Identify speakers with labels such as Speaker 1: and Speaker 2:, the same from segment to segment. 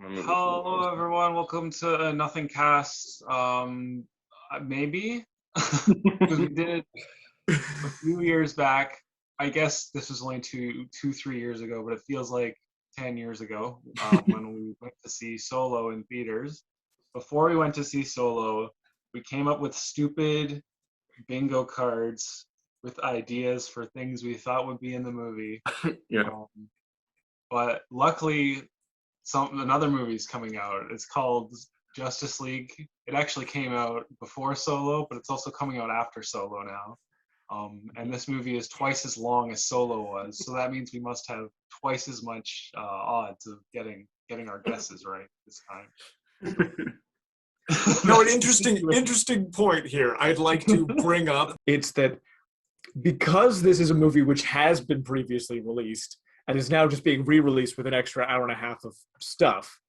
Speaker 1: Hello, everyone. Welcome to Nothing Cast. Maybe because we did it a few years back. I guess this was only 3 years ago, but it feels like 10 years ago when we went to see Solo in theaters. Before we went to see Solo, we came up with stupid bingo cards with ideas for things we thought would be in the movie.
Speaker 2: Yeah.
Speaker 1: But luckily, another movie's coming out. It's called Justice League. It actually came out before Solo, but it's also coming out after Solo now. And this movie is twice as long as Solo was, so that means we must have twice as much odds of getting our guesses right this time.
Speaker 3: No, an interesting point here I'd like to bring up.
Speaker 4: It's that because this is a movie which has been previously released and is now just being re-released with an extra hour and a half of stuff,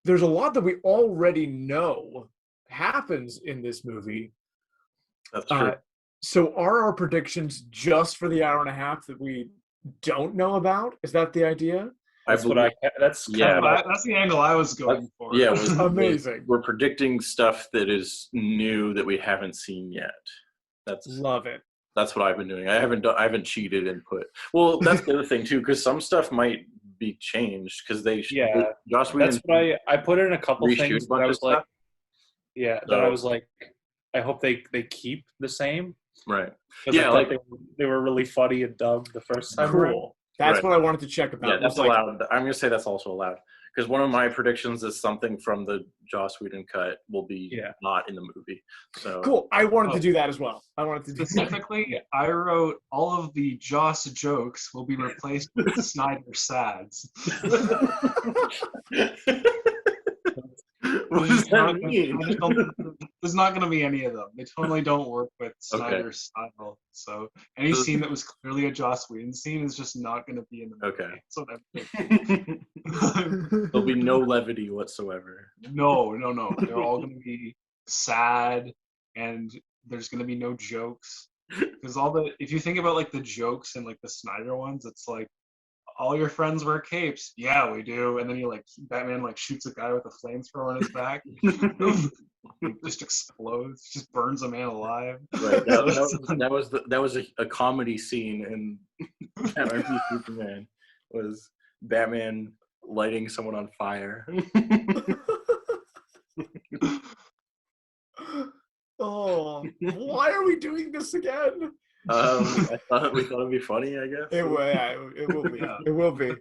Speaker 4: there's a lot that we already know happens in this movie.
Speaker 2: That's true.
Speaker 4: So are our predictions just for the hour and a half that we don't know about? Is that the idea?
Speaker 2: That's
Speaker 1: the angle I was going for.
Speaker 2: Yeah,
Speaker 4: amazing.
Speaker 2: We're predicting stuff that is new that we haven't seen yet.
Speaker 4: Love it.
Speaker 2: That's what I've been doing. I haven't cheated and put. Well, that's the other thing too, because some stuff might be changed because Joss Whedon.
Speaker 5: That's what I put in a couple things. That I was like,
Speaker 2: So,
Speaker 5: I was like, I hope they keep the same.
Speaker 2: Right.
Speaker 5: Yeah, they were really funny and dumb the first time.
Speaker 4: Cool. That's what I wanted to check about.
Speaker 2: Yeah, that's allowed. I'm going to say that's also allowed. Because one of my predictions is something from the Joss Whedon cut will be not in the movie. So
Speaker 4: cool. I wanted to do that as well.
Speaker 1: Specifically, I wrote all of the Joss jokes will be replaced with Snyder sads.
Speaker 2: What does that mean?
Speaker 1: There's not going to be any of them. They totally don't work with Snyder's style. So any scene that was clearly a Joss Whedon scene is just not going to be in the movie.
Speaker 2: Okay.
Speaker 1: So
Speaker 2: There'll be no levity whatsoever.
Speaker 1: No. They're all going to be sad, and there's going to be no jokes. Because if you think about like the jokes and like the Snyder ones, it's like, all your friends wear capes. Yeah, we do. And then Batman shoots a guy with a flamethrower on his back. It just explodes. Just burns a man alive.
Speaker 2: Right. That was a comedy scene in Batman v Superman. Was Batman lighting someone on fire?
Speaker 4: Oh, why are we doing this again?
Speaker 2: We thought it'd be funny, I guess.
Speaker 4: It will be. It will be.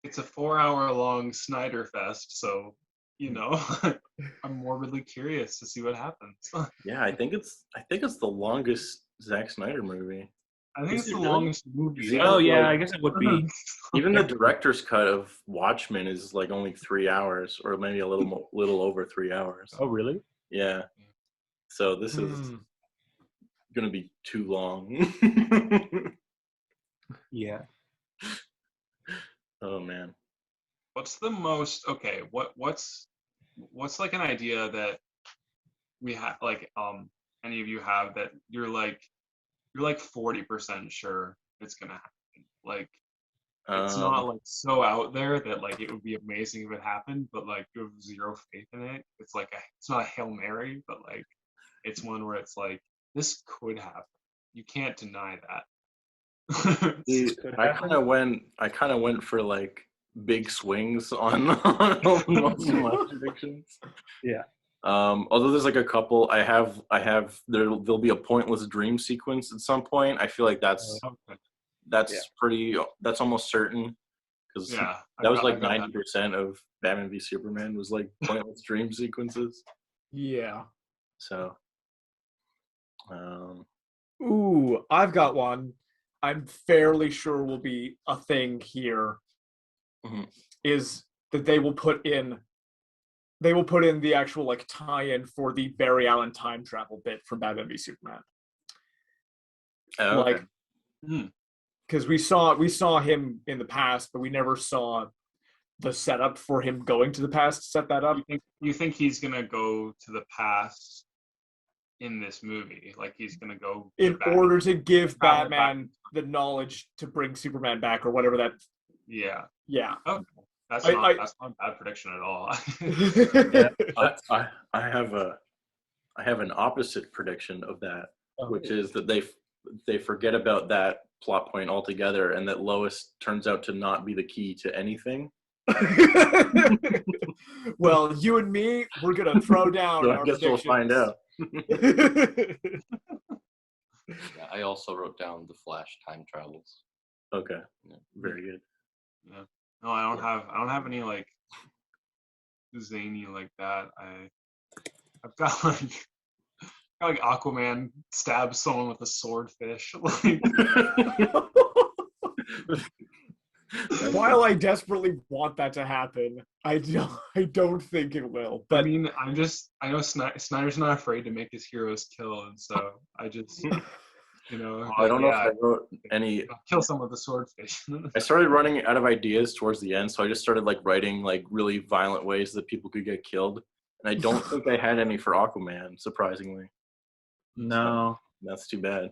Speaker 1: It's a 4-hour-long Snyder fest, so I'm morbidly curious to see what happens.
Speaker 2: Yeah, I think it's the longest Zack Snyder movie.
Speaker 1: I think it's the longest movie.
Speaker 5: Oh yeah, I guess it would be.
Speaker 2: Even the director's cut of Watchmen is like only 3 hours, or maybe a little over 3 hours.
Speaker 5: Oh really?
Speaker 2: Yeah. So this is gonna be too long.
Speaker 5: Yeah.
Speaker 2: Oh man.
Speaker 1: What's the most what's like an idea that we have, like any of you have, that you're like 40% sure it's gonna happen? Like it's not like so out there that like it would be amazing if it happened, but like you have zero faith in it. It's like it's not a Hail Mary, but like it's one where it's like, this could happen. You can't deny that.
Speaker 2: I kind of went for like big swings on most of my predictions.
Speaker 5: Yeah.
Speaker 2: Although there's like a couple, there'll be a pointless dream sequence at some point. I feel like that's almost certain, because that was like 90% of Batman v Superman was like pointless dream sequences.
Speaker 4: Yeah.
Speaker 2: So.
Speaker 4: Ooh, I've got one. I'm fairly sure will be a thing here.
Speaker 2: Mm-hmm.
Speaker 4: Is that they will put in the actual like tie-in for the Barry Allen time travel bit from Batman v Superman.
Speaker 2: Oh, okay.
Speaker 4: Because we saw him in the past, but we never saw the setup for him going to the past to set that up.
Speaker 1: You think he's gonna go to the past in this movie? Like he's gonna go
Speaker 4: in order to give Batman the knowledge to bring Superman back, or whatever that.
Speaker 1: Yeah.
Speaker 4: Yeah.
Speaker 1: Okay. That's
Speaker 4: I-
Speaker 1: not a bad prediction at all.
Speaker 2: Yeah, I have an opposite prediction of that, which is that they forget about that plot point altogether, and that Lois turns out to not be the key to anything.
Speaker 4: Well, you and me, we're gonna throw down
Speaker 2: So
Speaker 4: our
Speaker 2: I guess we'll find out.
Speaker 6: Yeah, I also wrote down the Flash time travels.
Speaker 2: Okay, very good.
Speaker 1: Yeah. No, I don't have any like zany like that. I've got like Aquaman stabs someone with a swordfish. Like,
Speaker 4: While I desperately want that to happen, I don't think it will.
Speaker 1: I
Speaker 4: But
Speaker 1: mean, I know Snyder's not afraid to make his heroes kill, and so I just, you know,
Speaker 2: I don't know
Speaker 1: yeah,
Speaker 2: if I wrote any.
Speaker 1: I'll kill someone with a swordfish.
Speaker 2: I started running out of ideas towards the end, so I just started like writing like really violent ways that people could get killed. And I don't think I had any for Aquaman, surprisingly.
Speaker 5: No.
Speaker 2: That's too bad.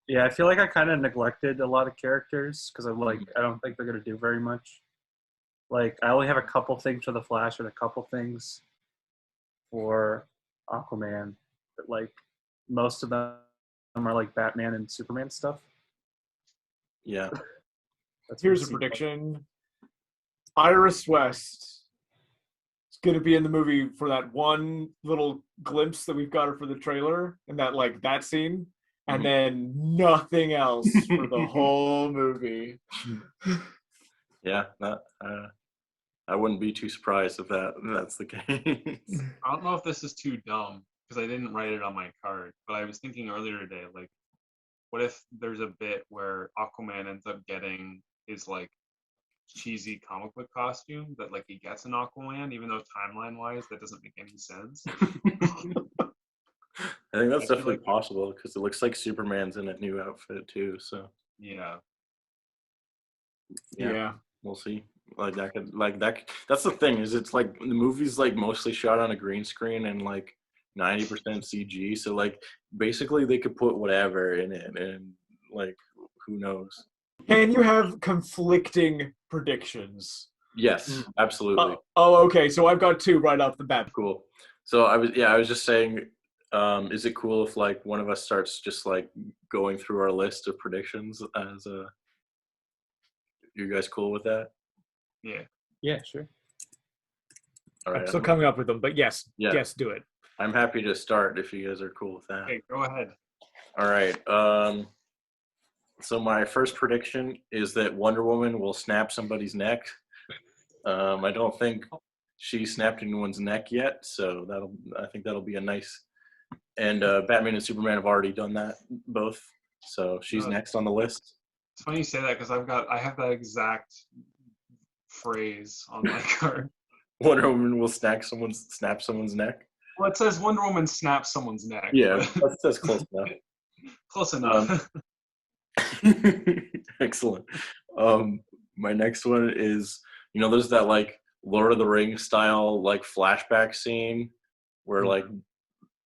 Speaker 5: Yeah, I feel like I kind of neglected a lot of characters because I'm like, I don't think they're gonna do very much. Like, I only have a couple things for the Flash and a couple things for Aquaman, but like most of them are like Batman and Superman stuff.
Speaker 2: Yeah.
Speaker 5: That's
Speaker 4: here's a
Speaker 5: what it seems like.
Speaker 4: prediction: Iris West is gonna be in the movie for that one little glimpse that we've got her for the trailer, and that scene. And then nothing else for the whole movie.
Speaker 2: Yeah, I wouldn't be too surprised if that's the case.
Speaker 1: I don't know if this is too dumb because I didn't write it on my card, but I was thinking earlier today, like, what if there's a bit where Aquaman ends up getting his like cheesy comic book costume that like he gets in Aquaman, even though timeline wise that doesn't make any sense.
Speaker 2: I think that's
Speaker 1: I feel
Speaker 2: definitely
Speaker 1: like-
Speaker 2: possible because it looks like Superman's in a new outfit too. So
Speaker 1: Yeah.
Speaker 4: Yeah.
Speaker 2: we'll see. That's the thing is it's like the movie's like mostly shot on a green screen and like 90% CG. So like basically they could put whatever in it and like who knows.
Speaker 4: And you have conflicting predictions.
Speaker 2: Yes, absolutely.
Speaker 4: Okay. So I've got two right off the bat.
Speaker 2: Cool. So I was just saying, is it cool if like one of us starts just like going through our list of predictions as you guys cool with that?
Speaker 1: Yeah.
Speaker 5: Yeah, sure.
Speaker 2: All right.
Speaker 4: I'm still coming up with them, but yes,
Speaker 2: Yeah.
Speaker 4: yes, do it.
Speaker 2: I'm happy to start if you guys are cool with that.
Speaker 1: Okay, go ahead.
Speaker 2: All right. So my first prediction is that Wonder Woman will snap somebody's neck. I don't think she snapped anyone's neck yet, so I think that'll be a nice. And Batman and Superman have already done that both, so she's next on the list.
Speaker 1: It's funny you say that because I have that exact phrase on my card.
Speaker 2: Wonder Woman will snap someone's neck.
Speaker 1: Well, it says Wonder Woman snaps someone's neck.
Speaker 2: Yeah,
Speaker 1: but
Speaker 2: that's close enough.
Speaker 1: close enough.
Speaker 2: Excellent. My next one is, there's that like Lord of the Rings style like flashback scene where like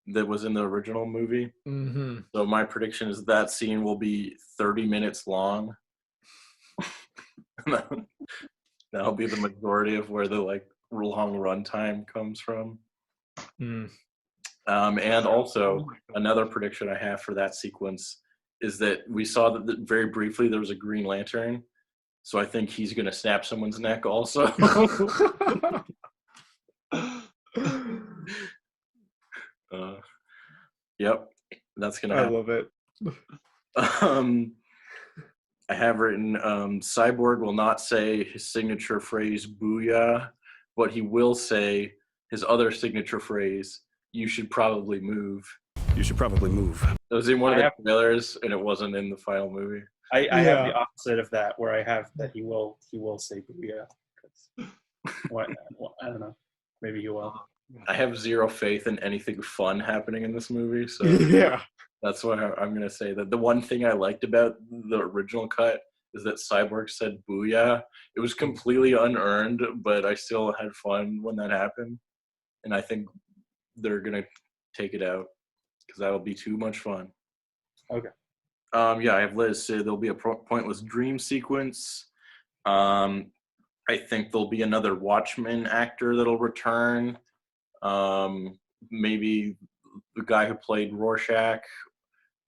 Speaker 2: that was in the original movie.
Speaker 4: Mm-hmm.
Speaker 2: So my prediction is that scene will be 30 minutes long. That'll be the majority of where the like long runtime comes from.
Speaker 4: Mm.
Speaker 2: And also
Speaker 1: Oh my God.
Speaker 2: another prediction I have for that sequence is that we saw that very briefly there was a Green Lantern. So I think he's going to snap someone's neck also. Yep, that's going to
Speaker 4: I
Speaker 2: happen.
Speaker 4: love it.
Speaker 2: I have written Cyborg will not say his signature phrase "booyah," but he will say his other signature phrase, "You should probably move."
Speaker 7: You should probably move.
Speaker 2: It was in one of
Speaker 5: I
Speaker 2: the
Speaker 5: have-
Speaker 2: trailers, and it wasn't in the final movie.
Speaker 5: I have
Speaker 4: Yeah.
Speaker 5: the opposite of that, where I have that he will say booyah. 'Cause what? I don't know. Maybe he will.
Speaker 2: I have zero faith in anything fun happening in this movie, so
Speaker 4: Yeah.
Speaker 2: that's why I'm going to say that the one thing I liked about the original cut is that Cyborg said "booyah." It was completely unearned, but I still had fun when that happened, and I think they're going to take it out because that'll be too much fun.
Speaker 5: Okay.
Speaker 2: Yeah, I have Liz say there'll be a pointless dream sequence. I think there'll be another Watchmen actor that'll return. Maybe the guy who played Rorschach,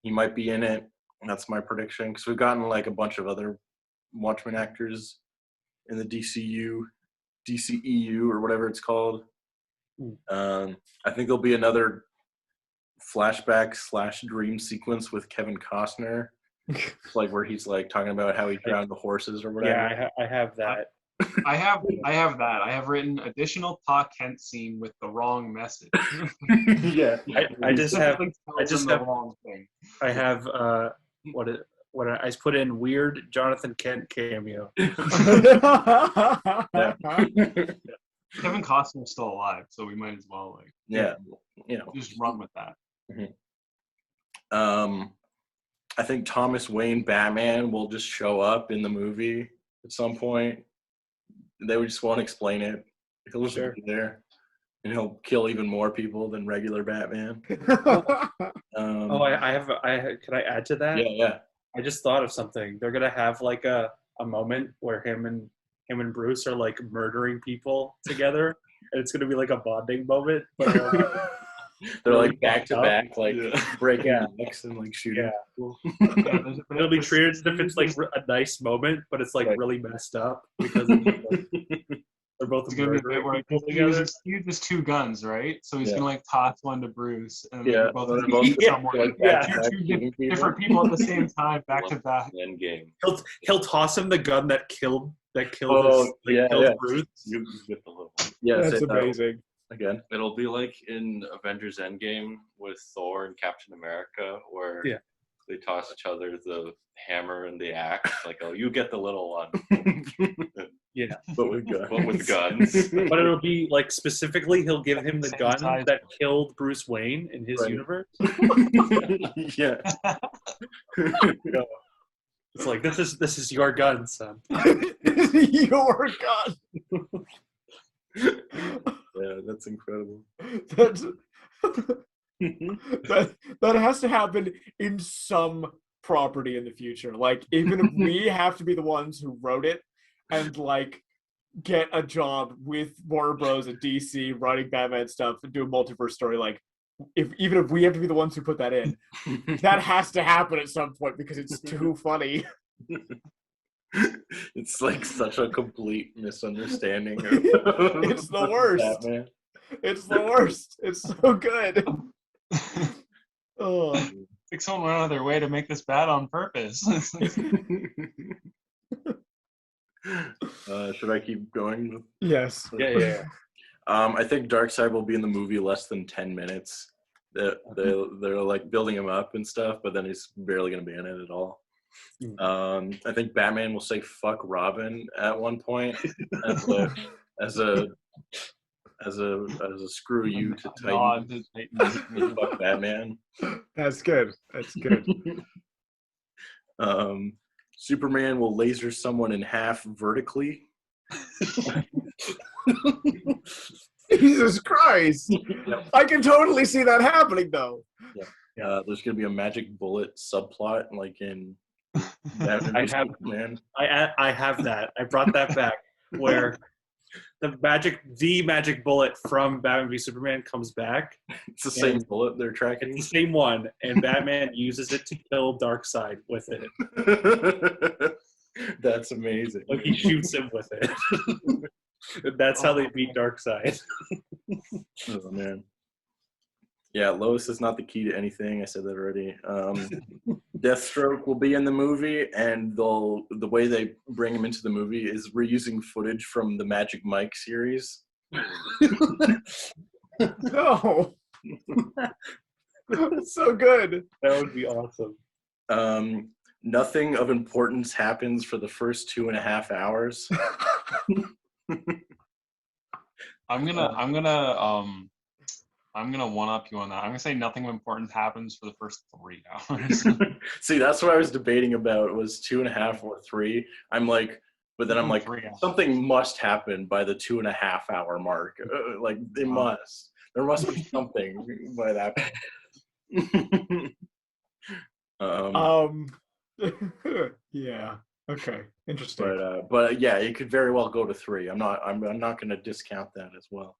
Speaker 2: he might be in it. That's my prediction, because we've gotten like a bunch of other Watchmen actors in the DCEU or whatever it's called. I think there'll be another flashback / dream sequence with Kevin Costner, like where he's like talking about how he drowned the horses or whatever.
Speaker 5: Yeah, I have that.
Speaker 1: I have that. I have written additional Pa Kent scene with the wrong message.
Speaker 2: Yeah.
Speaker 5: I just have
Speaker 1: the wrong thing.
Speaker 5: I have what I put in weird Jonathan Kent cameo.
Speaker 1: Kevin Costner's still alive, so we might as well just run with that.
Speaker 2: I think Thomas Wayne Batman will just show up in the movie at some point. They just won't explain it. He'll just be there, and he'll kill even more people than regular Batman.
Speaker 5: I have. Can I add to that?
Speaker 2: Yeah.
Speaker 5: I just thought of something. They're gonna have like a moment where him and Bruce are like murdering people together, and it's gonna be like a bonding moment. But
Speaker 2: they're like back to back, like breaking necks and like shooting.
Speaker 5: Yeah. It'll be treated as if it's like a nice moment, but it's like really messed up because they're both
Speaker 1: it's gonna be a bit where he uses two guns, right? So he's gonna like toss one to Bruce, and they're both two different people at the same time, back to back.
Speaker 6: End game.
Speaker 5: He'll toss him the gun that killed Bruce.
Speaker 6: You get the little one.
Speaker 2: Yeah,
Speaker 4: that's amazing.
Speaker 2: Again,
Speaker 6: it'll be like in Avengers Endgame with Thor and Captain America, where they toss each other the hammer and the axe. Like, oh, you get the little one.
Speaker 5: Yeah,
Speaker 2: but with
Speaker 6: guns.
Speaker 5: But it'll be like specifically, he'll give him the gun that killed Bruce Wayne in his universe.
Speaker 2: Yeah.
Speaker 5: It's like this is your gun, son.
Speaker 4: Your gun.
Speaker 2: Yeah, that's incredible.
Speaker 4: That has to happen in some property in the future. Like, even if we have to be the ones who wrote it and like get a job with Warner Bros. At DC writing Batman stuff and do a multiverse story, like even if we have to be the ones who put that in, that has to happen at some point because it's too funny.
Speaker 2: It's like such a complete misunderstanding.
Speaker 4: It's the worst. Batman. It's the worst. It's so good.
Speaker 1: Oh. Like someone went out of their way to make this bad on purpose.
Speaker 2: Should I keep going?
Speaker 4: Yes.
Speaker 5: Yeah.
Speaker 2: I think Darkseid will be in the movie less than 10 minutes. They're like building him up and stuff, but then he's barely going to be in it at all. I think Batman will say "fuck Robin" at one point as a screw you to Titan. Fuck Batman.
Speaker 4: That's good.
Speaker 2: Superman will laser someone in half vertically.
Speaker 4: Jesus Christ! Yep. I can totally see that happening, though.
Speaker 2: Yeah. There's gonna be a magic bullet subplot, like in.
Speaker 5: I have that. I brought that back. Where the magic bullet from Batman v Superman comes back.
Speaker 2: It's the same bullet they're tracking.
Speaker 5: It's the same one, and Batman uses it to kill Darkseid with it.
Speaker 2: That's amazing.
Speaker 5: Like he shoots him with it. That's how they beat Darkseid.
Speaker 2: Oh man. Yeah, Lois is not the key to anything. I said that already. Deathstroke will be in the movie, and the way they bring him into the movie is we're using footage from the Magic Mike series.
Speaker 4: No. So good.
Speaker 5: That would be awesome.
Speaker 2: Nothing of importance happens for the first 2.5 hours.
Speaker 1: I'm gonna one up you on that. I'm gonna say nothing of importance happens for the first 3 hours.
Speaker 2: See, that's what I was debating about. Was 2.5 or 3. I'm like, but then I'm like, something must happen by the 2.5 hour mark. Like they must. There must be something by that.
Speaker 4: Yeah. Okay, interesting.
Speaker 2: But yeah, it could very well go to 3. I'm not going to discount that as well.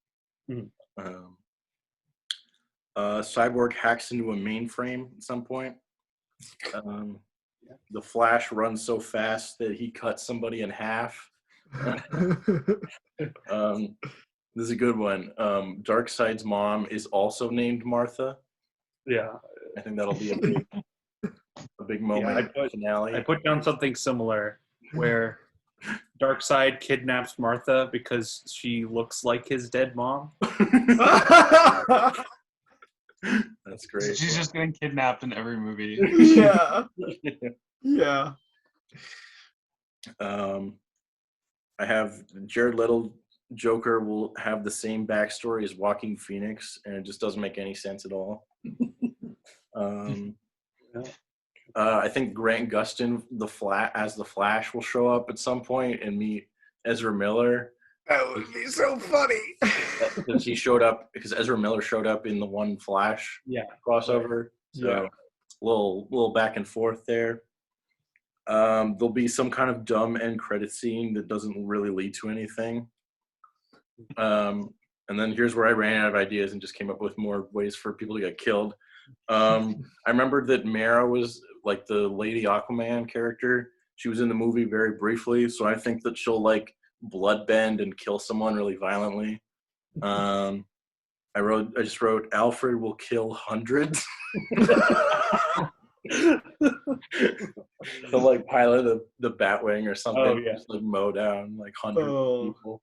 Speaker 5: Mhm.
Speaker 2: Cyborg hacks into a mainframe at some point. The Flash runs so fast that he cuts somebody in half. This is a good one. Darkseid's mom is also named Martha.
Speaker 5: Yeah.
Speaker 2: I think that'll be a big moment in the finale.
Speaker 5: I put down something similar where Darkseid kidnaps Martha because she looks like his dead mom.
Speaker 2: That's great.
Speaker 1: She's just getting kidnapped in every movie.
Speaker 4: Yeah. Yeah.
Speaker 2: I have Jared Leto Joker will have the same backstory as Joaquin Phoenix, and it just doesn't make any sense at all. I think Grant Gustin, as the Flash, will show up at some point and meet Ezra Miller.
Speaker 4: That would be so funny.
Speaker 2: Because Ezra Miller showed up in the one Flash crossover. So a little back and forth there. There'll be some kind of dumb end credit scene that doesn't really lead to anything. And then here's where I ran out of ideas and just came up with more ways for people to get killed. I remembered that Mara was like the Lady Aquaman character. She was in the movie very briefly, so I think that she'll like bloodbend and kill someone really violently. I just wrote Alfred will kill hundreds. He'll like pilot the Batwing or something, just like mow down like hundreds of people.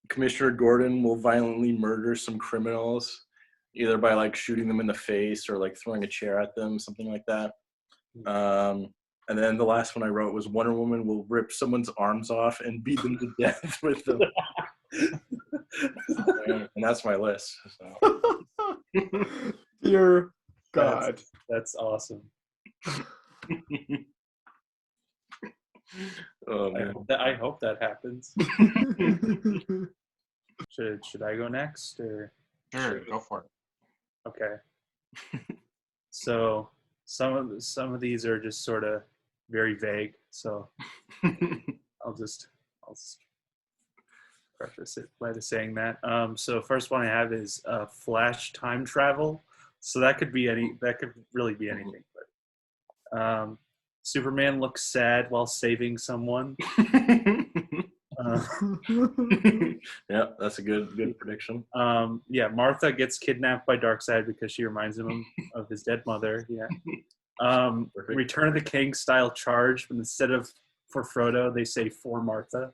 Speaker 2: Commissioner Gordon will violently murder some criminals, either by like shooting them in the face or like throwing a chair at them, something like that. And then the last one I wrote was Wonder Woman will rip someone's arms off and beat them to death with them. And that's my list. So.
Speaker 4: Dear God.
Speaker 5: That's awesome.
Speaker 2: Oh, man.
Speaker 5: I hope that happens. Should I go next or?
Speaker 1: Sure, go for it.
Speaker 5: Okay. So some of these are just sort of very vague. So I'll just preface it by saying that. So first one I have is Flash time travel. So that could really be anything. But Superman looks sad while saving someone.
Speaker 2: Yeah, that's a good prediction.
Speaker 5: Martha gets kidnapped by Darkseid because she reminds him of his dead mother. Yeah. Return of the King style charge, but instead of for Frodo, they say for Martha.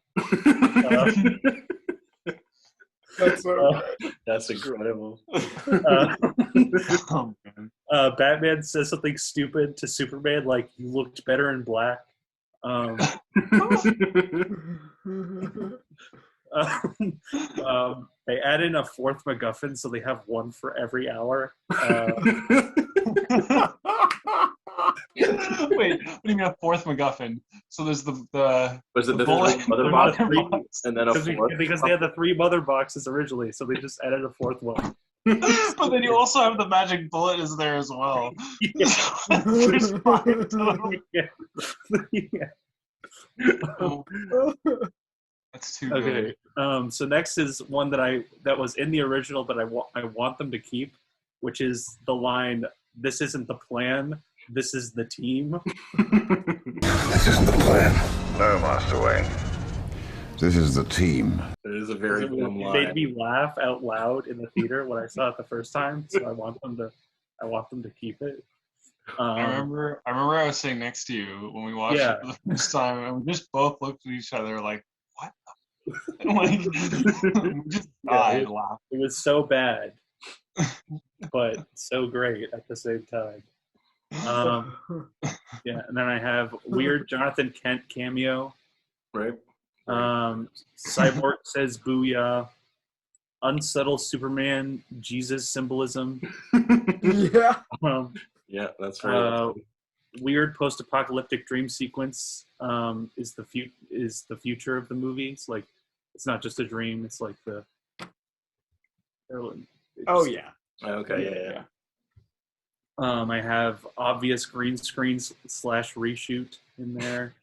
Speaker 2: That's incredible.
Speaker 5: Batman says something stupid to Superman, like "You looked better in black." They add in a fourth MacGuffin, so they have one for every hour.
Speaker 1: Wait, what do you mean a fourth MacGuffin? So there's the bullet,
Speaker 2: mother box, and then a fourth.
Speaker 5: Because they had the 3 mother boxes originally, so they just added a fourth one.
Speaker 1: But then you also have the magic bullet is there as well. There's 5 total. That's too good.
Speaker 5: So next is one that was in the original, but I want them to keep, which is the line, "This isn't the plan, this is the team."
Speaker 7: This isn't the plan. No, Master Wayne. This is the team.
Speaker 2: It is a very dumb line.
Speaker 5: It made me laugh out loud in the theater when I saw it the first time, so I want them to keep it.
Speaker 1: I remember I was sitting next to you when we watched it for the first time, and we just both looked at each other like, "What?" Like, we just died laughing.
Speaker 5: It was so bad, but so great at the same time. And then I have weird Jonathan Kent cameo.
Speaker 2: Right.
Speaker 5: Cyborg says "Booyah." Unsubtle Superman Jesus symbolism.
Speaker 4: Yeah.
Speaker 2: Yeah, that's right.
Speaker 5: Weird post-apocalyptic dream sequence is the future of the movie. It's like it's not just a dream. It's like
Speaker 4: Oh yeah.
Speaker 2: Okay. Yeah.
Speaker 5: I have obvious green screens / reshoot in there.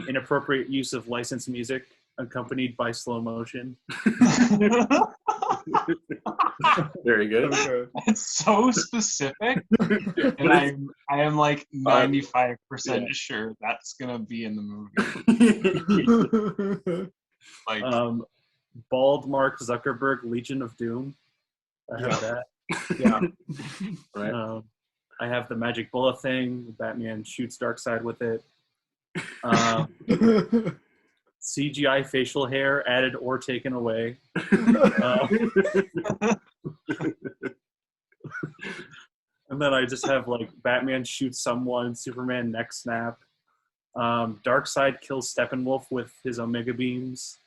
Speaker 5: Inappropriate use of licensed music accompanied by slow motion.
Speaker 2: Very good.
Speaker 4: Okay.
Speaker 1: It's so specific, and I am like 95%
Speaker 2: yeah.
Speaker 1: sure that's gonna be in the movie. Like,
Speaker 5: Bald Mark Zuckerberg Legion of Doom. I have that.
Speaker 4: Yeah.
Speaker 2: Right.
Speaker 5: I have the magic bullet thing. Batman shoots Darkseid with it. CGI facial hair added or taken away. And then I just have like Batman shoots someone, Superman neck snap. Darkseid kills Steppenwolf with his Omega beams.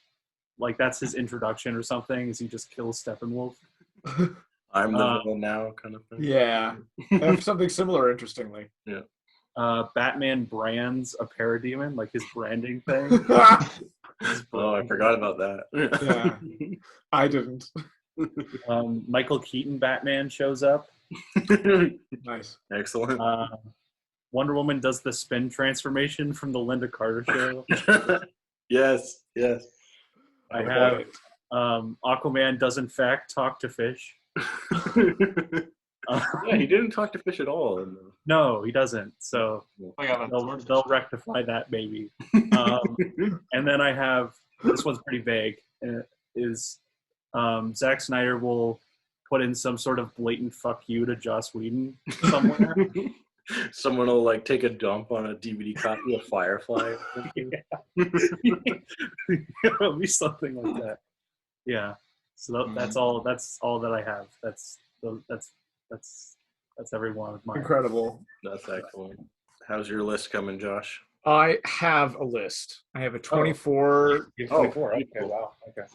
Speaker 5: Like that's his introduction or something, is he just kills Steppenwolf.
Speaker 2: I'm the villain now, kind of thing.
Speaker 4: Yeah. I have something similar, interestingly.
Speaker 2: Yeah.
Speaker 5: Batman brands a parademon, like his branding thing.
Speaker 2: Oh, I forgot about that.
Speaker 4: Yeah. I didn't.
Speaker 5: Michael Keaton Batman shows up.
Speaker 4: Nice.
Speaker 2: Excellent.
Speaker 5: Wonder Woman does the spin transformation from the Linda Carter show.
Speaker 2: Yes.
Speaker 5: I have Aquaman does in fact talk to fish.
Speaker 2: Yeah, he didn't talk to fish at all.
Speaker 5: No, he doesn't. So they'll rectify that maybe. And then I have, this one's pretty vague, is Zack Snyder will put in some sort of blatant fuck you to Joss Whedon somewhere.
Speaker 2: Someone will like take a dump on a DVD copy of Firefly.
Speaker 5: It'll be something like that. Yeah. So that's all. That's all that I have. That's every one of mine.
Speaker 4: Incredible.
Speaker 2: That's excellent. How's your list coming, Josh?
Speaker 4: I have a list. I have a 24.
Speaker 5: You have 24. Okay. Wow. Okay.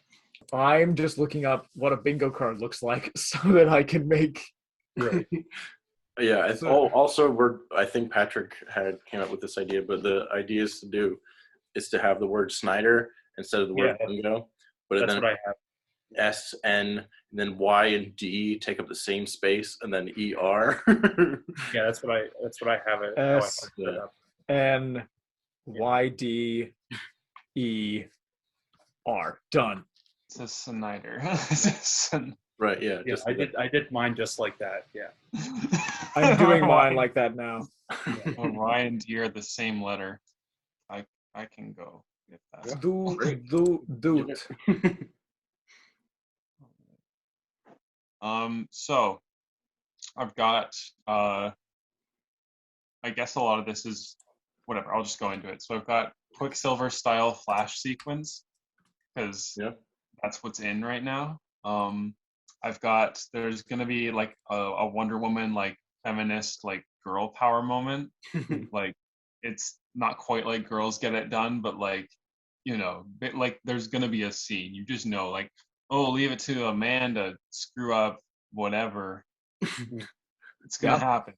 Speaker 4: I'm just looking up what a bingo card looks like so that I can make.
Speaker 5: Right.
Speaker 2: Yeah. I think Patrick came up with this idea, but the idea is to have the word Snyder instead of the word bingo. But
Speaker 5: That's
Speaker 2: then
Speaker 5: what I have.
Speaker 2: S, N, and then Y and D take up the same space, and then ER.
Speaker 5: Yeah, that's what I have it.
Speaker 4: S,
Speaker 2: Yeah.
Speaker 4: N, Y, D, E, R. Done.
Speaker 1: it's a Snyder.
Speaker 2: Right. Yeah.
Speaker 5: Yeah, I did mine just like that. Yeah.
Speaker 4: I'm doing mine like that now.
Speaker 1: When Ryan and D are the same letter, I can go with that.
Speaker 4: Do.
Speaker 1: So I've got I guess a lot of this is whatever, I'll just go into it. So I've got Quicksilver style flash sequence because that's what's in right now. There's gonna be like a Wonder Woman like feminist like girl power moment. Like it's not quite like Girls Get It Done, but like, like there's gonna be a scene. You just know, like, oh, leave it to a man to screw up whatever. It's gonna happen.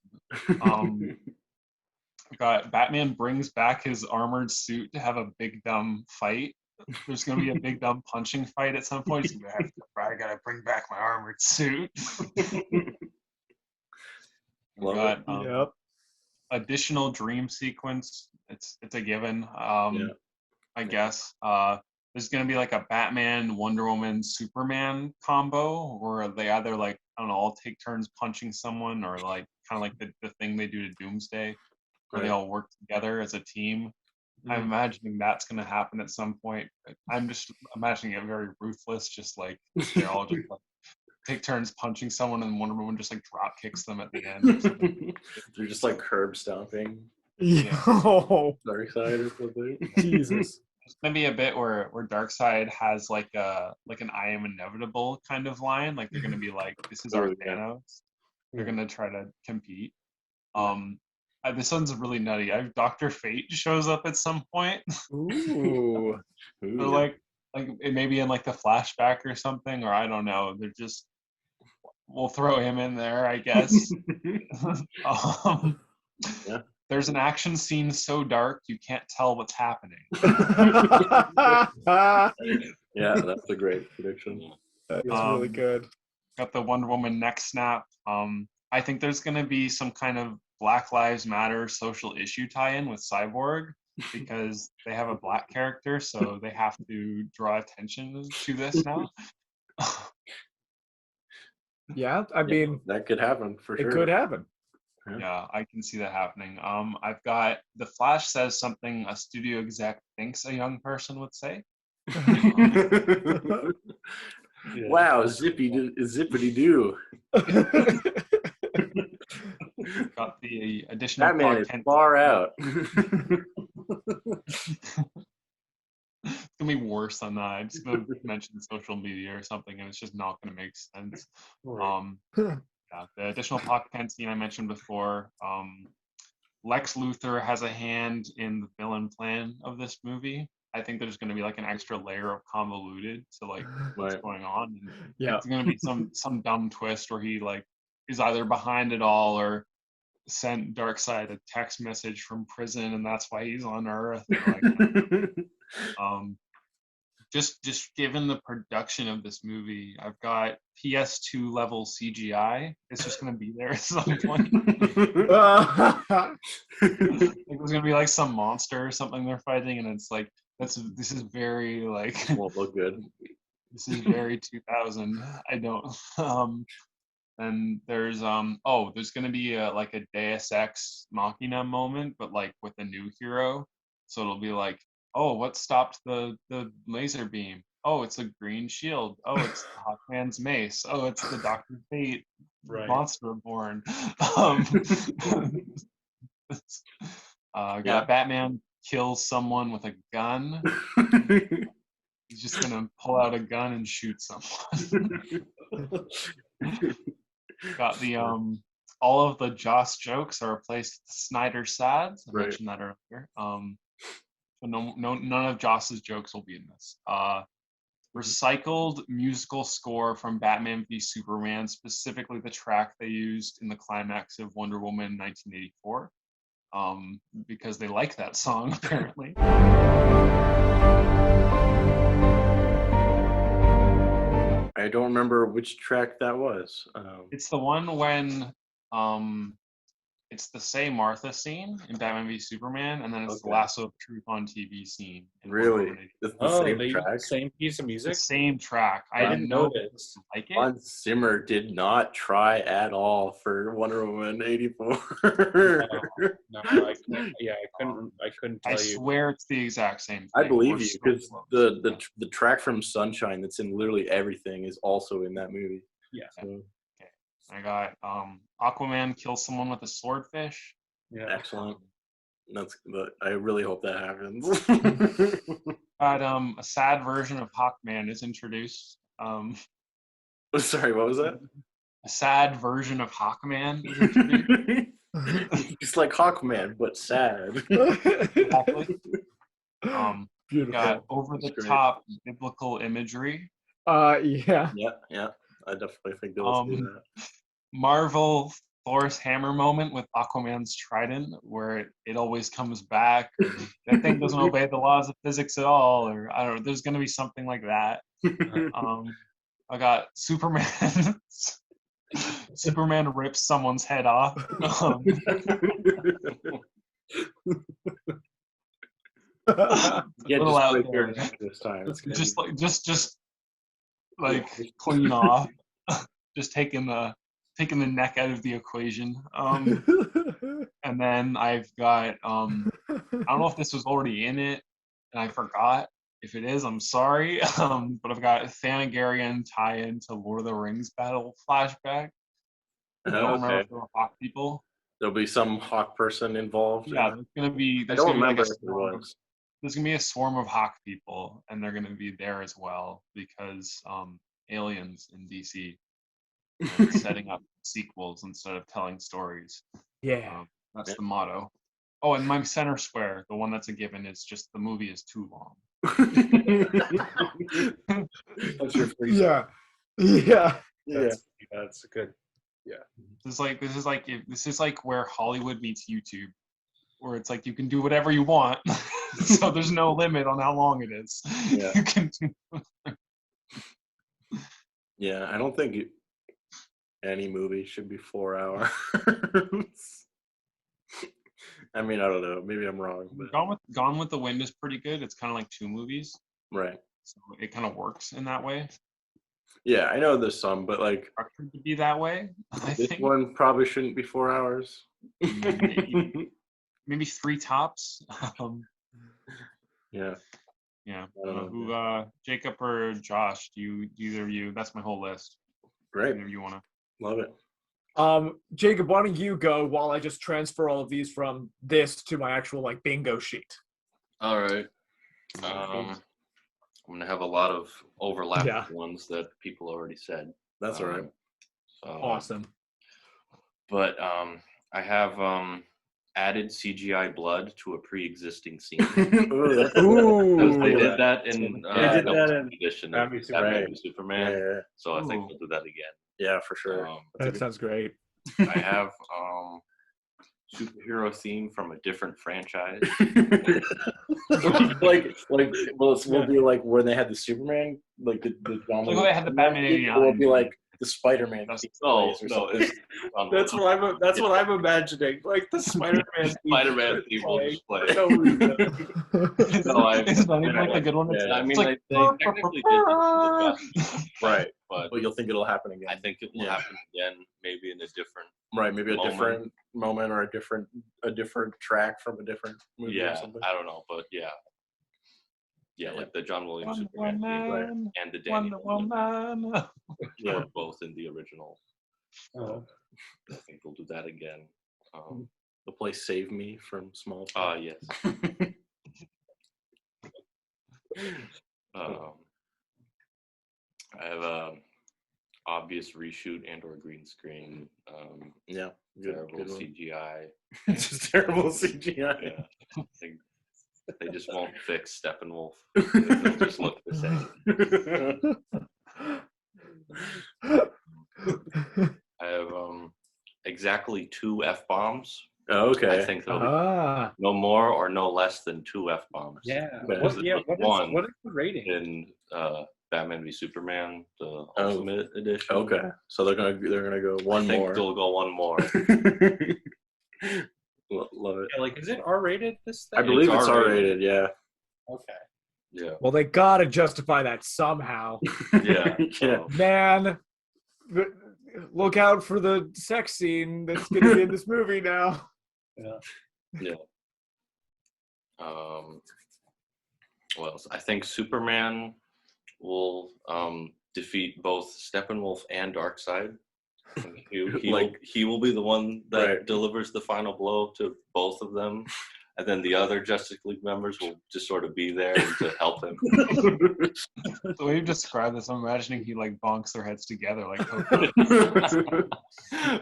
Speaker 1: Got Batman brings back his armored suit to have a big dumb fight. There's gonna be a big dumb punching fight at some point. He's gonna I gotta bring back my armored suit. Got additional dream sequence. It's a given. I guess. There's gonna be like a Batman, Wonder Woman, Superman combo, where they either like, I don't know, all take turns punching someone, or like kind of like the thing they do to Doomsday, where they all work together as a team. I'm imagining that's gonna happen at some point. I'm just imagining it very ruthless, just like they're all just like take turns punching someone, and Wonder Woman just like drop kicks them at the end.
Speaker 2: They're just like curb stomping.
Speaker 4: Darkseid
Speaker 2: or something.
Speaker 4: Jesus.
Speaker 1: There's gonna be a bit where Darkseid has like an "I am inevitable" kind of line. Like they're gonna be like, "This is our Thanos." They're gonna try to compete. This one's really nutty. Dr. Fate shows up at some point.
Speaker 4: Ooh.
Speaker 1: They're like it may be in like the flashback or something, or I don't know. They're just, we'll throw him in there, I guess. There's an action scene so dark you can't tell what's happening.
Speaker 2: Yeah, that's a great prediction.
Speaker 4: That's really good.
Speaker 1: Got the Wonder Woman neck snap. I think there's going to be some kind of Black Lives Matter social issue tie-in with Cyborg because they have a black character, so they have to draw attention to this now.
Speaker 4: Yeah, I mean,
Speaker 2: that could happen for
Speaker 4: it
Speaker 2: sure.
Speaker 4: could happen.
Speaker 1: Yeah, I can see that happening. I've got The Flash says something a studio exec thinks a young person would say.
Speaker 2: Wow, zippity doo.
Speaker 1: Got the additional
Speaker 2: Batman is
Speaker 1: content.
Speaker 2: far out.
Speaker 1: It's gonna be worse than that. I'm just gonna mention social media or something, and it's just not gonna make sense. Yeah, the additional pocket pen scene I mentioned before. Lex Luthor has a hand in the villain plan of this movie. I think there's going to be like an extra layer of convoluted to like what's going on. And
Speaker 4: Yeah.
Speaker 1: it's going to be some dumb twist where he like is either behind it all or sent Darkseid a text message from prison, and that's why he's on Earth. Just given the production of this movie, I've got PS2 level CGI. It's just gonna be there at some point. Like, there's gonna be like some monster or something they're fighting, and it's like this is very like
Speaker 2: Won't look good.
Speaker 1: This is very 2000. I don't. And there's there's gonna be like a Deus Ex Machina moment, but like with a new hero. So it'll be like, oh, what stopped the laser beam? Oh, it's a green shield. Oh, it's Hawkman's mace. Oh, it's the Dr. Fate monster born. Batman kills someone with a gun. He's just gonna pull out a gun and shoot someone. Got the all of the Joss jokes are replaced with Snyder sads. I mentioned that earlier. So none of Joss's jokes will be in this. Recycled musical score from Batman v Superman, specifically the track they used in the climax of Wonder Woman 1984, because they like that song apparently.
Speaker 2: I don't remember which track that was.
Speaker 1: It's the one when it's the Say Martha scene in Batman v Superman, and then it's the Lasso of Truth on TV scene.
Speaker 2: Really? It's the same track?
Speaker 5: Same piece of
Speaker 1: It's
Speaker 5: music?
Speaker 1: the same track.
Speaker 5: I didn't know this.
Speaker 1: Like it.
Speaker 2: Hans Zimmer did not try at all for Wonder Woman 84.
Speaker 5: No, I couldn't tell
Speaker 1: I
Speaker 5: you.
Speaker 1: swear it's the exact same thing.
Speaker 2: I believe
Speaker 1: We're
Speaker 2: you,
Speaker 1: so
Speaker 2: because
Speaker 1: close.
Speaker 2: the track from Sunshine that's in literally everything is also in that movie.
Speaker 5: Yeah.
Speaker 2: So,
Speaker 1: I got Aquaman kills someone with a swordfish.
Speaker 5: Yeah.
Speaker 2: excellent. I really hope that happens.
Speaker 1: Got a sad version of Hawkman is introduced.
Speaker 2: Sorry, what was that?
Speaker 1: A sad version of Hawkman is introduced.
Speaker 2: It's like Hawkman, but sad.
Speaker 1: Exactly.
Speaker 4: Beautiful.
Speaker 1: Got over the top biblical imagery.
Speaker 4: Yeah.
Speaker 2: Yeah. I definitely think they'll do that.
Speaker 1: Marvel Thor's hammer moment with Aquaman's trident, where it always comes back. That thing doesn't obey the laws of physics at all, or I don't know. There's going to be something like that. I got Superman. Superman rips someone's head off.
Speaker 2: Yeah,
Speaker 1: little
Speaker 2: just
Speaker 1: out
Speaker 2: play
Speaker 1: there.
Speaker 2: fair this time. It's gonna
Speaker 1: Just like clean off. Just taking the neck out of the equation. And then I've got I don't know if this was already in it and I forgot. If it is, I'm sorry. But I've got Thanagarian tie-in to Lord of the Rings battle flashback. I don't remember if there were Hawk people.
Speaker 2: There'll be some Hawk person involved.
Speaker 1: Yeah, there's gonna be.
Speaker 2: I
Speaker 1: There's
Speaker 2: don't
Speaker 1: gonna be
Speaker 2: remember
Speaker 1: like
Speaker 2: if there was.
Speaker 1: there's gonna be a swarm of Hawk people, and they're gonna be there as well because aliens in DC setting up sequels instead of telling stories.
Speaker 4: Yeah.
Speaker 1: That's the motto. Oh, and my center square, the one that's a given, is just the movie is too long.
Speaker 2: That's your free.
Speaker 4: Yeah. Yeah.
Speaker 5: That's good.
Speaker 1: This is like where Hollywood meets YouTube, where it's like you can do whatever you want, so there's no limit on how long it is.
Speaker 2: Yeah.
Speaker 1: You can do.
Speaker 2: Yeah, I don't think any movie should be 4 hours. I mean, I don't know. Maybe I'm wrong, but
Speaker 1: Gone with the Wind is pretty good. It's kind of like 2 movies,
Speaker 2: right.
Speaker 1: so it kind of works in that way.
Speaker 2: Yeah, I know there's some, but like
Speaker 1: Structured to be that way, I
Speaker 2: this
Speaker 1: think.
Speaker 2: one probably shouldn't be 4 hours.
Speaker 1: Maybe 3 tops.
Speaker 2: Yeah.
Speaker 1: Yeah.
Speaker 2: I don't know.
Speaker 1: Who, Jacob or Josh? Either of you? That's my whole list.
Speaker 2: Great.
Speaker 1: Either of you wanna?
Speaker 2: Love it.
Speaker 4: Jacob, why don't you go while I just transfer all of these from this to my actual like bingo sheet?
Speaker 6: All right. I'm gonna have a lot of overlapping ones that people already said.
Speaker 2: That's all right.
Speaker 6: So,
Speaker 4: Awesome.
Speaker 6: But I have added CGI blood to a pre-existing scene.
Speaker 4: Ooh.
Speaker 6: They did that in
Speaker 5: They did that in
Speaker 6: edition
Speaker 5: Batman
Speaker 6: of
Speaker 5: v
Speaker 6: Batman v
Speaker 2: Yeah,
Speaker 6: Superman.
Speaker 2: yeah,
Speaker 6: So I think
Speaker 1: Ooh.
Speaker 6: we'll do that again.
Speaker 2: yeah, for sure.
Speaker 4: That sounds great.
Speaker 6: I have superhero theme from a different franchise.
Speaker 2: We'll be like when they had the Superman, like the John
Speaker 1: Like when they had the Batman
Speaker 2: theme,
Speaker 1: 89.
Speaker 2: or we'll be like the Spider-Man. theme
Speaker 6: Oh
Speaker 2: plays or
Speaker 6: no,
Speaker 2: something.
Speaker 6: it's
Speaker 5: That's what I'm imagining. Like the Spider-Man.
Speaker 6: Spider-Man theme will just play.
Speaker 5: No reason.
Speaker 1: It's not even like a good one.
Speaker 2: Yeah.
Speaker 6: I mean,
Speaker 1: It's like,
Speaker 6: they technically did this,
Speaker 2: Right.
Speaker 6: but
Speaker 2: But you'll think it'll happen again.
Speaker 6: I think it will
Speaker 2: Yeah.
Speaker 6: happen again, maybe in a different.
Speaker 2: Right, maybe a
Speaker 6: moment.
Speaker 2: different moment or a different track from a different movie or
Speaker 6: Yeah,
Speaker 2: something.
Speaker 6: I don't know, but yeah, like the John Williams Superman
Speaker 1: Wonder
Speaker 6: theme
Speaker 1: Woman,
Speaker 6: and the Danny
Speaker 1: Wonder
Speaker 6: Elfman
Speaker 1: Woman.
Speaker 2: Yeah.
Speaker 6: were both in the original.
Speaker 5: Oh.
Speaker 6: I think we'll do that again.
Speaker 2: They'll play "Save Me" from Small.
Speaker 6: Yes. I have obvious reshoot and or green screen.
Speaker 2: Yeah,
Speaker 6: Terrible
Speaker 2: good one.
Speaker 6: CGI.
Speaker 2: Just terrible CGI.
Speaker 6: Yeah. They just won't fix Steppenwolf. They'll just look the same. I have exactly 2 F-bombs.
Speaker 2: Oh, okay.
Speaker 6: I think there'll be no more or no less than 2 F-bombs.
Speaker 5: Yeah.
Speaker 2: Okay.
Speaker 5: What is the rating?
Speaker 6: In Batman v Superman, the Ultimate Edition.
Speaker 2: Okay, so they're gonna go one
Speaker 6: I think
Speaker 2: more.
Speaker 6: they'll go one more.
Speaker 2: Love it.
Speaker 5: Yeah, like, is it R-rated? This thing?
Speaker 2: I believe it's
Speaker 6: R-rated.
Speaker 2: R-rated. Yeah.
Speaker 5: Okay.
Speaker 6: Yeah.
Speaker 4: Well, they gotta justify that somehow.
Speaker 6: Yeah.
Speaker 2: Yeah.
Speaker 4: Man, look out for the sex scene that's gonna be in this movie now.
Speaker 6: Yeah. Well, I think Superman will defeat both Steppenwolf and Darkseid. He will be the one that delivers the final blow to both of them, and then the other Justice League members will just sort of be there to help him.
Speaker 1: The way you describe this, I'm imagining he like bonks their heads together, like.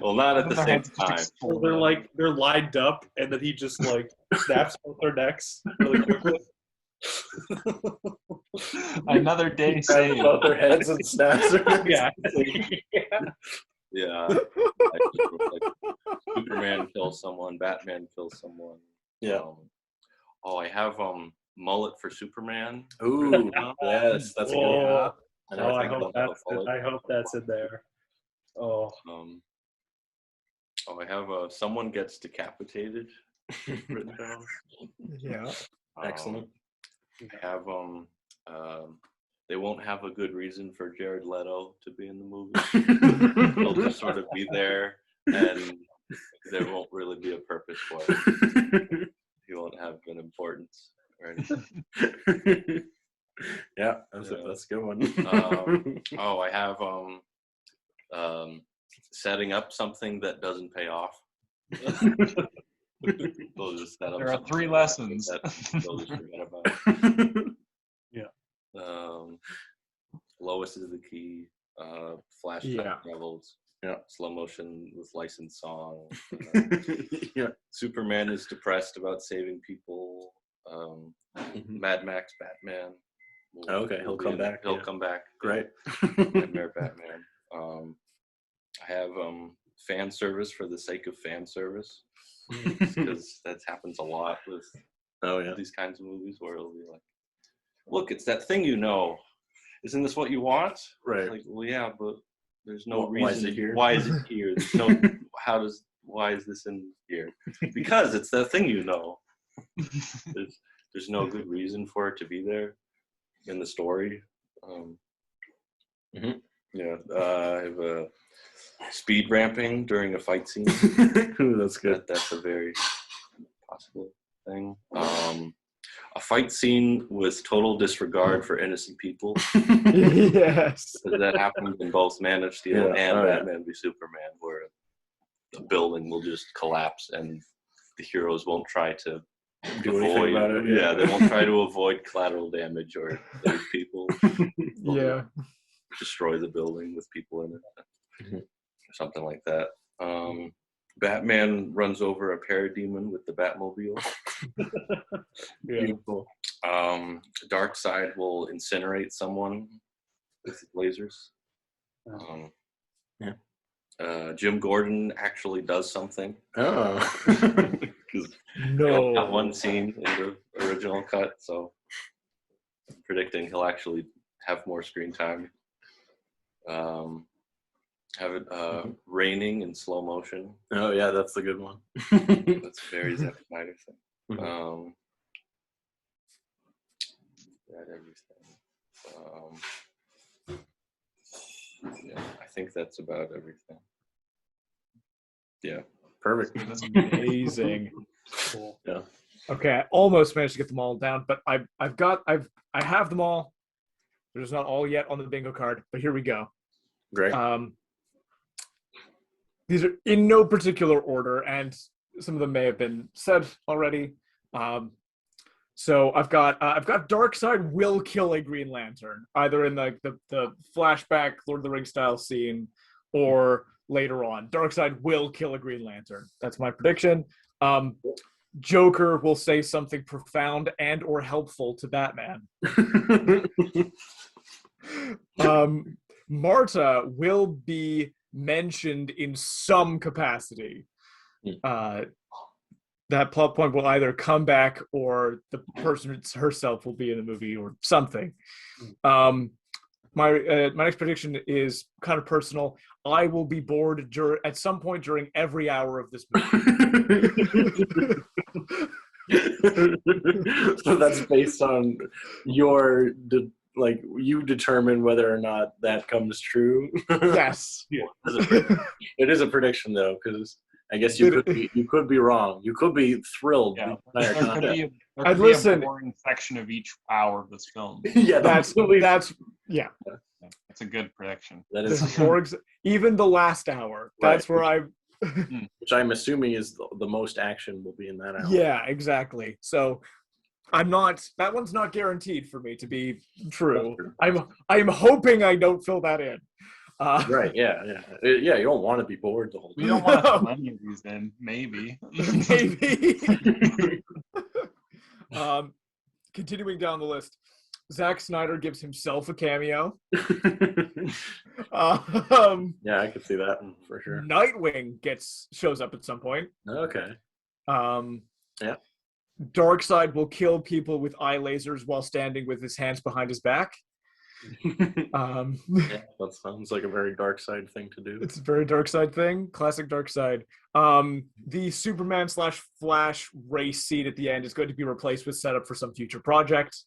Speaker 6: Well, not at the same time.
Speaker 5: So they're lined up, and then he just like snaps both their necks really quickly.
Speaker 1: Another day saved.
Speaker 2: Both their heads and snaps.
Speaker 5: Yeah.
Speaker 6: Yeah. Superman kills someone, Batman kills someone.
Speaker 2: Yeah.
Speaker 6: I have mullet for Superman.
Speaker 2: Ooh, yes, that's a good one.
Speaker 5: Oh,
Speaker 6: I
Speaker 5: I hope that's in there. Oh.
Speaker 6: I have someone gets decapitated written down.
Speaker 4: Yeah.
Speaker 2: Excellent.
Speaker 6: I have they won't have a good reason for Jared Leto to be in the movie. He'll just sort of be there, and there won't really be a purpose for it. He won't have an importance or anything.
Speaker 2: Yeah, that's a good one.
Speaker 6: I have setting up something that doesn't pay off. They'll just set up
Speaker 1: There are
Speaker 6: something
Speaker 1: 3 lessons.
Speaker 6: that they'll just forget about. Lois is the key. Flash travels.
Speaker 2: Yeah.
Speaker 6: Slow motion with licensed song.
Speaker 2: Yeah.
Speaker 6: Superman is depressed about saving people. Mad Max Batman.
Speaker 2: Okay, he'll come back.
Speaker 6: He'll come back.
Speaker 2: Great.
Speaker 6: Nightmare Batman. I have fan service for the sake of fan service, because that happens a lot with these kinds of movies where it'll be like, look, it's that thing you know. Isn't this what you want?
Speaker 2: Right.
Speaker 6: Like, well, yeah, but There's no
Speaker 2: Why is
Speaker 6: reason.
Speaker 2: it here?
Speaker 6: Why is it here? There's no. Why is this in here? Because it's the thing you know. There's no good reason for it to be there in the story. Yeah, I have a speed ramping during a fight scene.
Speaker 2: Ooh, that's good.
Speaker 6: That's a very possible thing. A fight scene with total disregard for innocent people.
Speaker 4: Yes.
Speaker 6: Because that happened in both Man of Steel and Batman v Superman, where the building will just collapse and the heroes won't try to
Speaker 2: Do anything about it.
Speaker 6: Yeah, they won't try to avoid collateral damage or save people.
Speaker 4: Yeah.
Speaker 6: Destroy the building with people in it. Or something like that. Batman runs over a parademon with the Batmobile.
Speaker 2: Beautiful.
Speaker 6: Darkseid will incinerate someone with lasers. Jim Gordon actually does something.
Speaker 2: Oh.
Speaker 4: No.
Speaker 6: Got one scene in the original cut, so I'm predicting he'll actually have more screen time. Have it raining in slow motion.
Speaker 2: Oh yeah, that's the good one.
Speaker 6: That's very Zack Snyder thing. That everything. Yeah, I think that's about everything. Yeah.
Speaker 2: Perfect.
Speaker 4: That's amazing. Cool.
Speaker 2: Yeah.
Speaker 4: Okay, I almost managed to get them all down, but I have them all. They're just not all yet on the bingo card, but here we go.
Speaker 2: Great.
Speaker 4: These are in no particular order, and some of them may have been said already. So I've got Darkseid will kill a Green Lantern, either in the flashback Lord of the Rings style scene or later on. Darkseid will kill a Green Lantern. That's my prediction. Joker will say something profound and or helpful to Batman. Marta will be mentioned in some capacity. That plot point will either come back or the person herself will be in the movie or something. My next prediction is kind of personal. I will be bored at some point during every hour of this movie.
Speaker 2: So that's based on your you determine whether or not that comes true.
Speaker 4: Yes.
Speaker 2: It is a prediction though, because I guess you could be wrong. You could be thrilled.
Speaker 1: Yeah.
Speaker 2: The entire
Speaker 1: There
Speaker 2: time.
Speaker 1: could be
Speaker 4: listen-
Speaker 1: a boring section of each hour of this film.
Speaker 2: Yeah,
Speaker 4: That's yeah.
Speaker 1: That's a good prediction.
Speaker 2: that
Speaker 4: This
Speaker 2: is,
Speaker 4: is even the last hour. That's
Speaker 2: Right.
Speaker 4: where I.
Speaker 2: which I'm assuming is the most action will be in that hour.
Speaker 4: Yeah, exactly. So I'm not. That one's not guaranteed for me to be true. I'm hoping I don't fill that in.
Speaker 2: Right. Yeah. You don't want to be bored the whole
Speaker 1: We
Speaker 2: time.
Speaker 1: don't want to put any of these in. Maybe.
Speaker 4: Maybe. Continuing down the list, Zack Snyder gives himself a cameo.
Speaker 2: Yeah, I could see that for sure.
Speaker 4: Nightwing shows up at some point.
Speaker 2: Okay. Yeah.
Speaker 4: Darkseid will kill people with eye lasers while standing with his hands behind his back.
Speaker 2: Yeah, that sounds like a very Darkseid thing to do.
Speaker 4: It's a very Darkseid thing. Classic Darkseid. The Superman / Flash race scene at the end is going to be replaced with setup for some future project.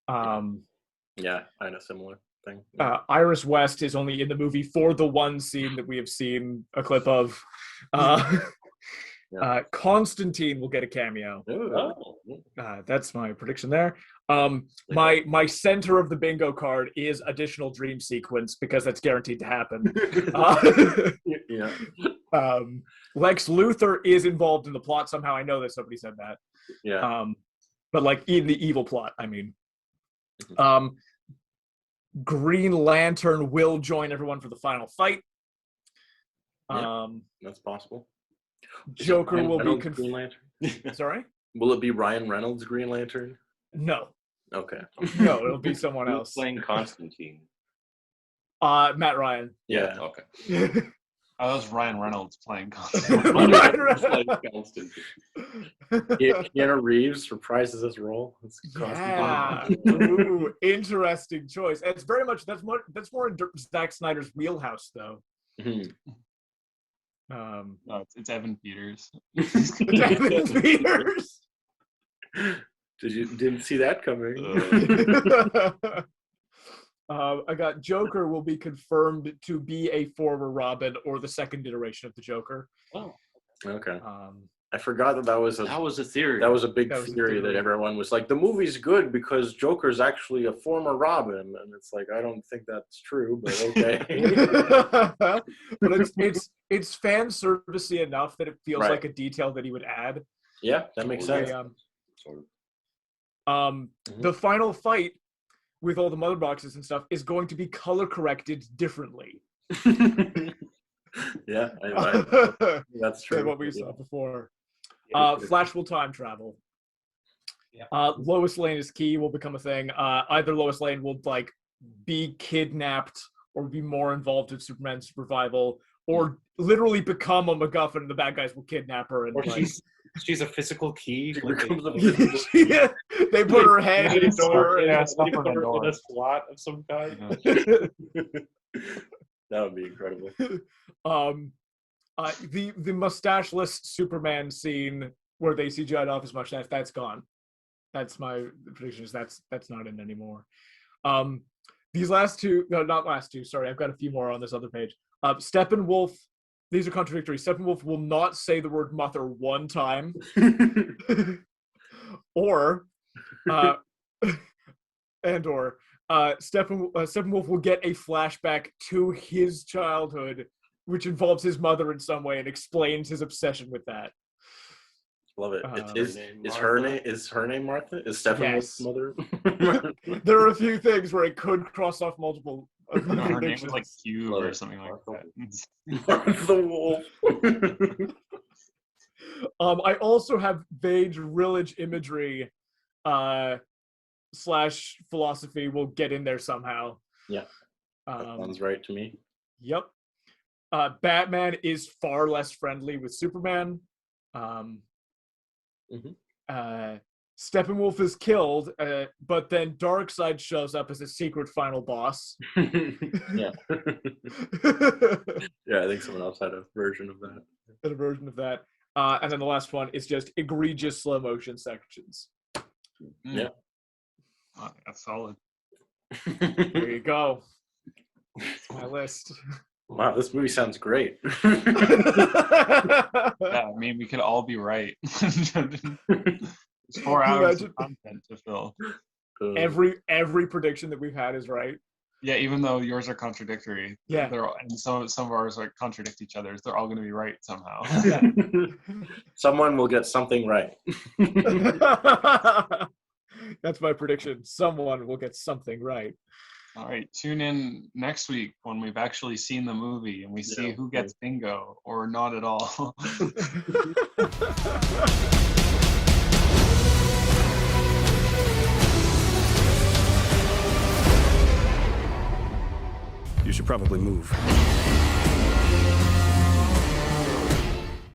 Speaker 2: Yeah, kind of similar thing.
Speaker 4: Iris West is only in the movie for the one scene that we have seen a clip of. Constantine will get a cameo. That's my prediction there. My center of the bingo card is additional dream sequence because that's guaranteed to happen.
Speaker 2: Yeah.
Speaker 4: Lex Luthor is involved in the plot somehow. I know that somebody said that.
Speaker 2: Yeah.
Speaker 4: But like in the evil plot, I mean. Green Lantern will join everyone for the final fight.
Speaker 2: That's possible.
Speaker 4: Joker will be
Speaker 2: Green Lantern.
Speaker 4: Sorry?
Speaker 2: Will it be Ryan Reynolds Green Lantern?
Speaker 4: No.
Speaker 2: Okay.
Speaker 4: No, it'll be someone
Speaker 6: Who's
Speaker 4: else.
Speaker 6: playing Constantine?
Speaker 4: Matt Ryan.
Speaker 2: Yeah.
Speaker 6: Okay.
Speaker 1: Oh, that was Ryan Reynolds playing
Speaker 4: Ryan Reynolds.
Speaker 2: Keanu Reeves reprises his role.
Speaker 4: Yeah. Ooh, interesting choice. It's very much that's more in Zack Snyder's wheelhouse, though.
Speaker 2: Mhm.
Speaker 1: No, it's Evan Peters.
Speaker 4: Evan Peters.
Speaker 2: Didn't see that coming.
Speaker 4: I got Joker will be confirmed to be a former Robin or the second iteration of the Joker.
Speaker 6: Oh,
Speaker 2: Okay. I forgot that was
Speaker 6: that was a theory.
Speaker 2: That was a big
Speaker 4: That was a
Speaker 2: theory that
Speaker 4: theory.
Speaker 2: everyone was like, the movie's good because Joker's actually a former Robin, and it's like, I don't think that's true, but okay.
Speaker 4: But it's fan servicey enough that it feels
Speaker 2: Right.
Speaker 4: like a detail that he would add.
Speaker 2: Yeah, that makes sense.
Speaker 6: Sort of.
Speaker 4: The final fight with all the mother boxes and stuff is going to be color corrected differently.
Speaker 2: Yeah, that's true.
Speaker 4: Than what we saw before.
Speaker 2: Yeah.
Speaker 4: Flash will time travel.
Speaker 5: Yeah.
Speaker 4: Lois Lane is key will become a thing. Either Lois Lane will like be kidnapped or be more involved in Superman's survival, or literally become a MacGuffin and the bad guys will kidnap her. And
Speaker 5: Or
Speaker 4: like,
Speaker 5: she's a physical key.
Speaker 2: She
Speaker 5: like
Speaker 2: becomes a
Speaker 4: yeah, they put her head in a door.
Speaker 5: Yeah,
Speaker 4: and-
Speaker 5: stuff her in a slot of some kind.
Speaker 2: That would be incredible.
Speaker 4: The mustacheless Superman scene where they CGI'd off his mustache, that's gone. That's my prediction. Is that's not in anymore. These last two, no, not last two. Sorry, I've got a few more on this other page. Steppenwolf. These are contradictory. Steppenwolf will not say the word mother one time, or Steppenwolf will get a flashback to his childhood, which involves his mother in some way and explains his obsession with that.
Speaker 2: Love it. Is her name Martha? Is Steppenwolf's
Speaker 4: Yes.
Speaker 2: mother?
Speaker 4: There are a few things where it could cross off multiple
Speaker 1: No, her name
Speaker 4: predictions.
Speaker 1: was like Cube
Speaker 2: Love
Speaker 1: or
Speaker 2: it.
Speaker 1: something like that.
Speaker 2: Martha Wolf.
Speaker 4: I also have Vage Village imagery slash philosophy will get in there somehow.
Speaker 2: Yeah. That sounds right to me.
Speaker 4: Yep. Batman is far less friendly with Superman. Steppenwolf is killed, but then Darkseid shows up as a secret final boss.
Speaker 2: Yeah. Yeah, I think someone else had a version of that.
Speaker 4: A version of that. And then the last one is just egregious slow motion sections.
Speaker 2: Yeah.
Speaker 1: Oh, that's solid.
Speaker 4: There you go. That's my list.
Speaker 2: Wow, this movie sounds great.
Speaker 1: Yeah, I mean, we could all be right. It's 4 hours of content to fill.
Speaker 4: Every prediction that we've had is right.
Speaker 1: Yeah, even though yours are contradictory.
Speaker 4: Yeah.
Speaker 1: And some of ours like contradict each other. They're all going to be right somehow.
Speaker 4: Yeah.
Speaker 2: Someone will get something right.
Speaker 4: That's my prediction. Someone will get something right.
Speaker 1: All right, tune in next week when we've actually seen the movie and we see who gets bingo or not at all.
Speaker 8: You should probably move.